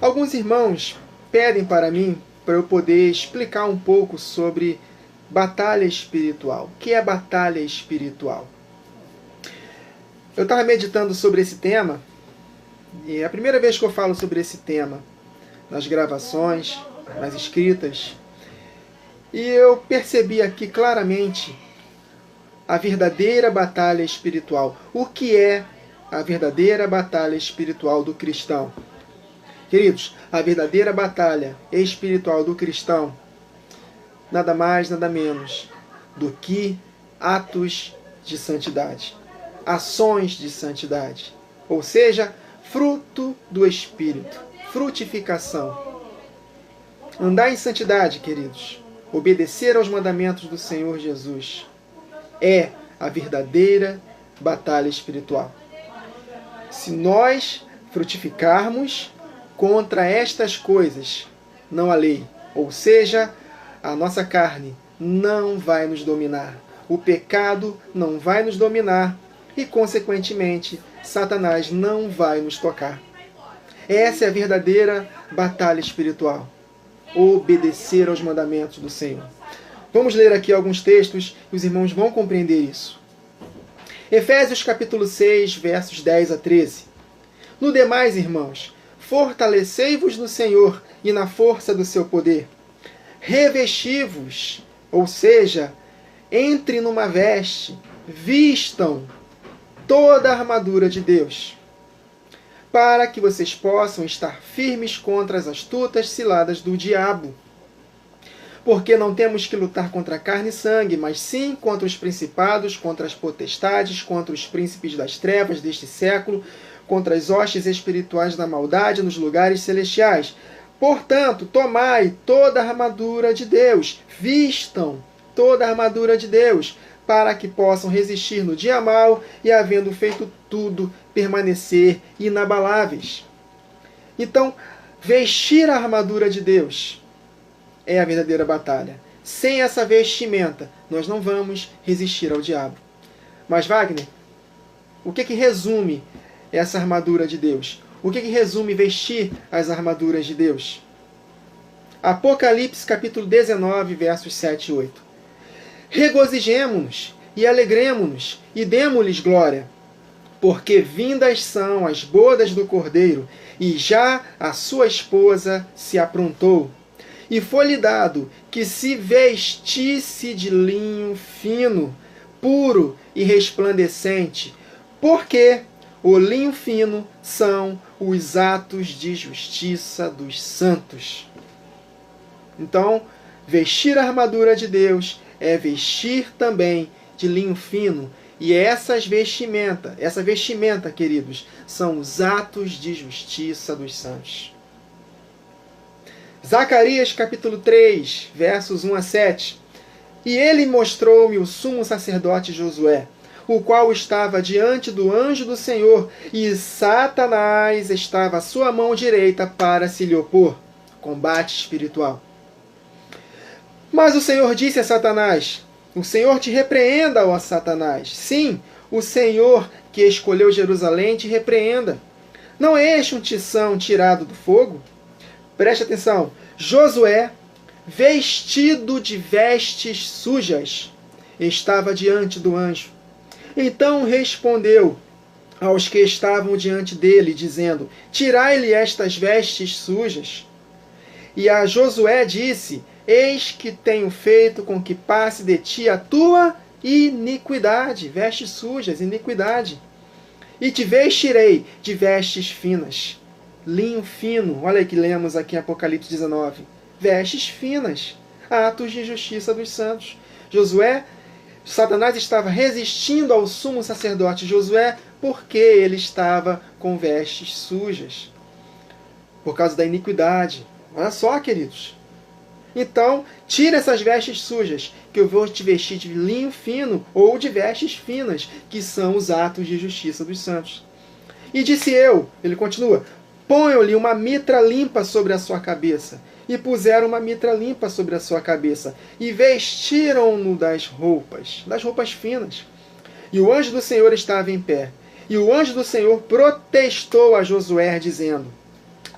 Alguns irmãos pedem para mim para eu poder explicar um pouco sobre batalha espiritual. O que é batalha espiritual? Eu estava meditando sobre esse tema, e é a primeira vez que eu falo sobre esse tema nas gravações, nas escritas, e eu percebi aqui claramente a verdadeira batalha espiritual. O que é a verdadeira batalha espiritual do cristão? Queridos, a verdadeira batalha espiritual do cristão, nada mais, nada menos do que atos de santidade, ações de santidade, ou seja, fruto do Espírito, frutificação. Andar em santidade, queridos, obedecer aos mandamentos do Senhor Jesus, é a verdadeira batalha espiritual. Se nós frutificarmos contra estas coisas, não há lei, ou seja, a nossa carne não vai nos dominar, o pecado não vai nos dominar e, consequentemente, Satanás não vai nos tocar. Essa é a verdadeira batalha espiritual, obedecer aos mandamentos do Senhor. Vamos ler aqui alguns textos e os irmãos vão compreender isso. Efésios capítulo 6, versos 10 a 13. No demais, irmãos, fortalecei-vos no Senhor e na força do seu poder. Revesti-vos, ou seja, entre numa veste, vistam toda a armadura de Deus, para que vocês possam estar firmes contra as astutas ciladas do diabo. Porque não temos que lutar contra carne e sangue, mas sim contra os principados, contra as potestades, contra os príncipes das trevas deste século, contra as hostes espirituais da maldade nos lugares celestiais. Portanto, tomai toda a armadura de Deus, vistam toda a armadura de Deus, para que possam resistir no dia mau e, havendo feito tudo, permanecer inabaláveis. Então, vestir a armadura de Deus é a verdadeira batalha. Sem essa vestimenta, nós não vamos resistir ao diabo. Mas, Wagner, o que resume essa armadura de Deus? O que resume vestir as armaduras de Deus? Apocalipse capítulo 19, versos 7 e 8. Regozijemo-nos e alegremo-nos e demo-lhes glória, porque vindas são as bodas do Cordeiro, e já a sua esposa se aprontou. E foi-lhe dado que se vestisse de linho fino, puro e resplandecente, porque o linho fino são os atos de justiça dos santos. Então, vestir a armadura de Deus é vestir também de linho fino. E essa vestimenta, queridos, são os atos de justiça dos santos. Zacarias capítulo 3, versos 1 a 7. E ele mostrou-me o sumo sacerdote Josué, o qual estava diante do anjo do Senhor, e Satanás estava à sua mão direita para se lhe opor. Combate espiritual. Mas o Senhor disse a Satanás: o Senhor te repreenda, ó Satanás. Sim, o Senhor que escolheu Jerusalém te repreenda. Não é este um tição tirado do fogo? Preste atenção. Josué, vestido de vestes sujas, estava diante do anjo. Então respondeu aos que estavam diante dele, dizendo: tirai-lhe estas vestes sujas. E a Josué disse: eis que tenho feito com que passe de ti a tua iniquidade, vestes sujas, iniquidade. E te vestirei de vestes finas, linho fino. Olha que lemos aqui em Apocalipse 19. Vestes finas, atos de justiça dos santos. Satanás estava resistindo ao sumo sacerdote Josué porque ele estava com vestes sujas, por causa da iniquidade. Olha só, queridos. Então, tira essas vestes sujas, que eu vou te vestir de linho fino ou de vestes finas, que são os atos de justiça dos santos. E disse eu, ele continua, ponham-lhe uma mitra limpa sobre a sua cabeça. E puseram uma mitra limpa sobre a sua cabeça, e vestiram-no das roupas finas. E o anjo do Senhor estava em pé. E o anjo do Senhor protestou a Josué, dizendo: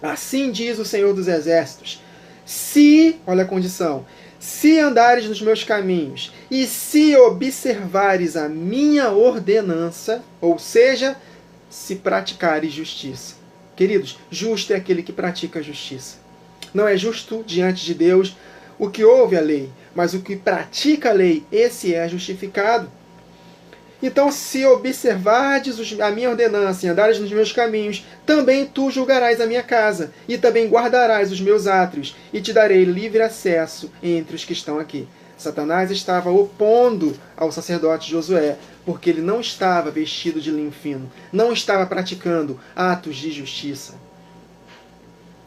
Assim diz o Senhor dos Exércitos: se, olha a condição, se andares nos meus caminhos e se observares a minha ordenança, ou seja, se praticares justiça. Queridos, justo é aquele que pratica a justiça. Não é justo diante de Deus o que ouve a lei, mas o que pratica a lei, esse é justificado. Então, se observardes a minha ordenança e andares nos meus caminhos, também tu julgarás a minha casa, e também guardarás os meus átrios, e te darei livre acesso entre os que estão aqui. Satanás estava opondo ao sacerdote Josué, porque ele não estava vestido de linho fino, não estava praticando atos de justiça.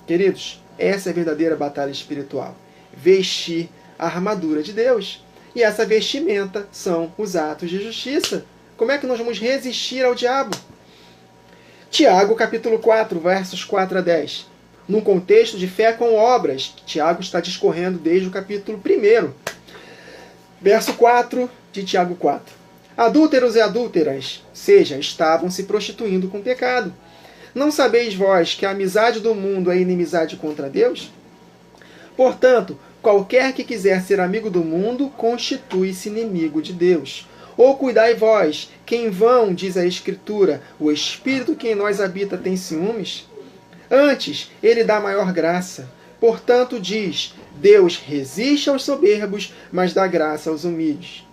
Queridos, essa é a verdadeira batalha espiritual. Vestir a armadura de Deus. E essa vestimenta são os atos de justiça. Como é que nós vamos resistir ao diabo? Tiago, capítulo 4, versos 4 a 10. Num contexto de fé com obras, Tiago está discorrendo desde o capítulo 1. Verso 4 de Tiago 4. Adúlteros e adúlteras, seja, estavam se prostituindo com pecado. Não sabeis vós que a amizade do mundo é inimizade contra Deus? Portanto, qualquer que quiser ser amigo do mundo, constitui-se inimigo de Deus. Ou cuidai vós, que em vão, diz a Escritura, o Espírito que em nós habita tem ciúmes? Antes, ele dá maior graça. Portanto, diz, Deus resiste aos soberbos, mas dá graça aos humildes.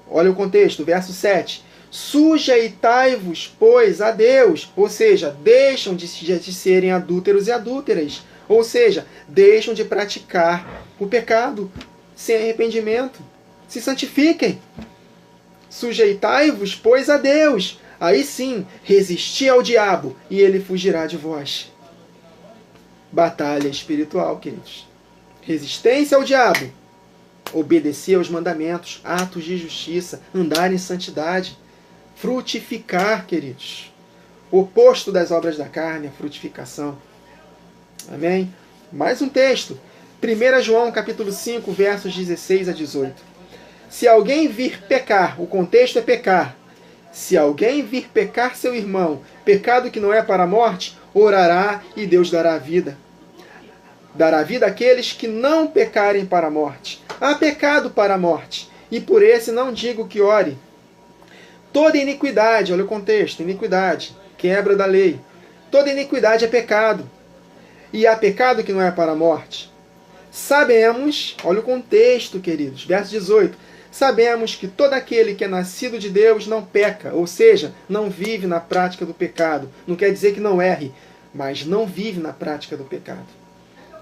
Olha o contexto, verso 7. Sujeitai-vos, pois, a Deus. Ou seja, deixam de serem adúlteros e adúlteras. Ou seja, deixam de praticar o pecado sem arrependimento. Se santifiquem. Sujeitai-vos, pois, a Deus. Aí sim, resisti ao diabo e ele fugirá de vós. Batalha espiritual, queridos. Resistência ao diabo. Obedecer aos mandamentos, atos de justiça, andar em santidade. Frutificar, queridos. O oposto das obras da carne, a frutificação. Amém? Mais um texto. 1 João capítulo 5, versos 16 a 18. Se alguém vir pecar, o contexto é pecar. Se alguém vir pecar seu irmão, pecado que não é para a morte, orará e Deus dará vida. Dará vida àqueles que não pecarem para a morte. Há pecado para a morte, e por esse não digo que ore. Toda iniquidade, olha o contexto, iniquidade, quebra da lei. Toda iniquidade é pecado. E há pecado que não é para a morte. Sabemos, olha o contexto, queridos, verso 18. Sabemos que todo aquele que é nascido de Deus não peca, ou seja, não vive na prática do pecado. Não quer dizer que não erre, mas não vive na prática do pecado.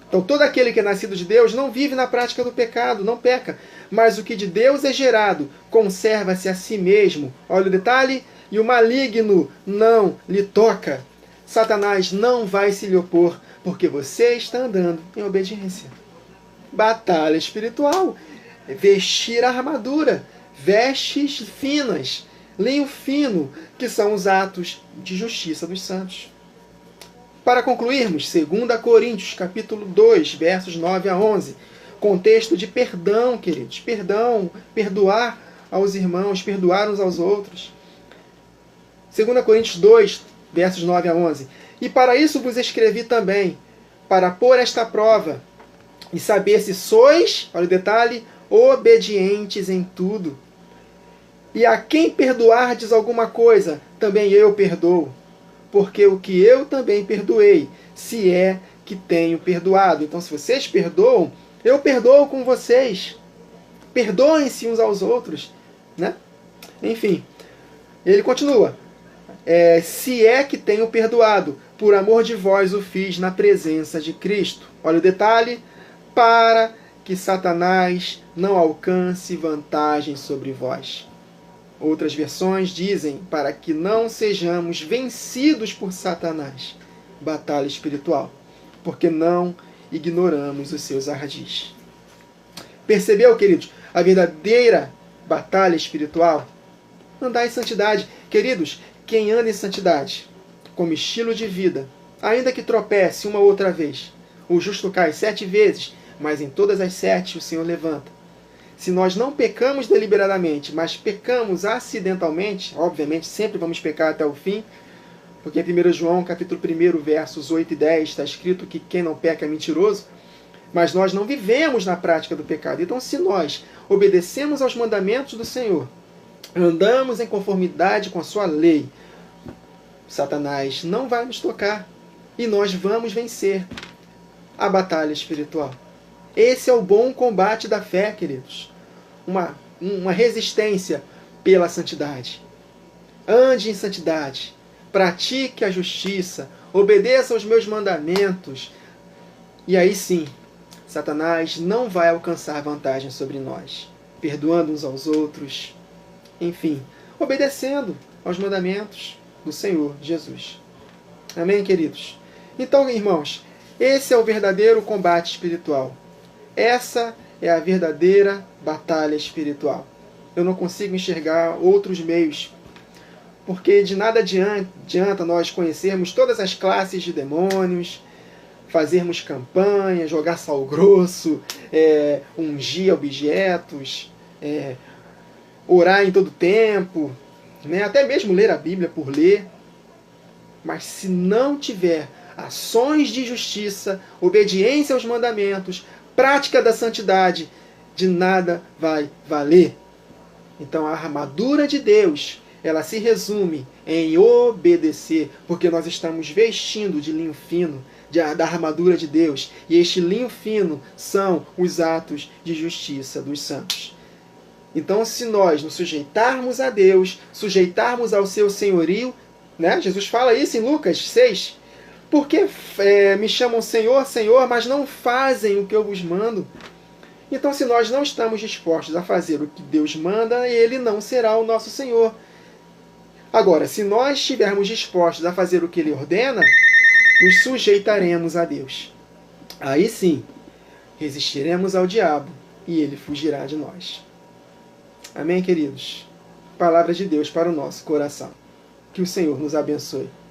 Então, todo aquele que é nascido de Deus não vive na prática do pecado, não peca. Mas o que de Deus é gerado, conserva-se a si mesmo. Olha o detalhe. E o maligno não lhe toca. Satanás não vai se lhe opor, porque você está andando em obediência. Batalha espiritual. Vestir a armadura. Vestes finas. Linho fino, que são os atos de justiça dos santos. Para concluirmos, 2 Coríntios, capítulo 2, versos 9 a 11. Contexto de perdão, queridos. Perdão, perdoar aos irmãos, perdoar uns aos outros. 2 Coríntios 2, versos 9 a 11. E para isso vos escrevi também, para pôr esta prova, e saber se sois, olha o detalhe, obedientes em tudo. E a quem perdoardes alguma coisa, também eu perdoo. Porque o que eu também perdoei, se é que tenho perdoado. Então, se vocês perdoam, eu perdoo com vocês. Perdoem-se uns aos outros. Né? Enfim, ele continua. Se é que tenho perdoado, por amor de vós o fiz na presença de Cristo. Olha o detalhe. Para que Satanás não alcance vantagem sobre vós. Outras versões dizem para que não sejamos vencidos por Satanás. Batalha espiritual. Porque não ignoramos os seus ardis. Percebeu, queridos? A verdadeira batalha espiritual? Andar em santidade. Queridos, quem anda em santidade, como estilo de vida, ainda que tropece uma ou outra vez, o justo cai 7 vezes, mas em todas as 7 o Senhor levanta. Se nós não pecamos deliberadamente, mas pecamos acidentalmente, obviamente sempre vamos pecar até o fim, Porque em 1 João, capítulo 1, versos 8 e 10, está escrito que quem não peca é mentiroso, mas nós não vivemos na prática do pecado. Então, se nós obedecemos aos mandamentos do Senhor, andamos em conformidade com a sua lei, Satanás não vai nos tocar e nós vamos vencer a batalha espiritual. Esse é o bom combate da fé, queridos. Uma resistência pela santidade. Ande em santidade, pratique a justiça, obedeça aos meus mandamentos. E aí sim, Satanás não vai alcançar vantagem sobre nós, perdoando uns aos outros, enfim, obedecendo aos mandamentos do Senhor Jesus. Amém, queridos? Então, irmãos, esse é o verdadeiro combate espiritual. Essa é a verdadeira batalha espiritual. Eu não consigo enxergar outros meios, porque de nada adianta nós conhecermos todas as classes de demônios, fazermos campanha, jogar sal grosso, ungir objetos, orar em todo tempo, né? Até mesmo ler a Bíblia por ler. Mas se não tiver ações de justiça, obediência aos mandamentos, prática da santidade, de nada vai valer. Então a armadura de Deus, ela se resume em obedecer, porque nós estamos vestindo de linho fino, da armadura de Deus, e este linho fino são os atos de justiça dos santos. Então, se nós nos sujeitarmos a Deus, sujeitarmos ao seu senhorio, né? Jesus fala isso em Lucas 6, porque me chamam Senhor, Senhor, mas não fazem o que eu vos mando. Então, se nós não estamos dispostos a fazer o que Deus manda, Ele não será o nosso Senhor. Agora, se nós estivermos dispostos a fazer o que Ele ordena, nos sujeitaremos a Deus. Aí sim, resistiremos ao diabo e ele fugirá de nós. Amém, queridos? Palavra de Deus para o nosso coração. Que o Senhor nos abençoe.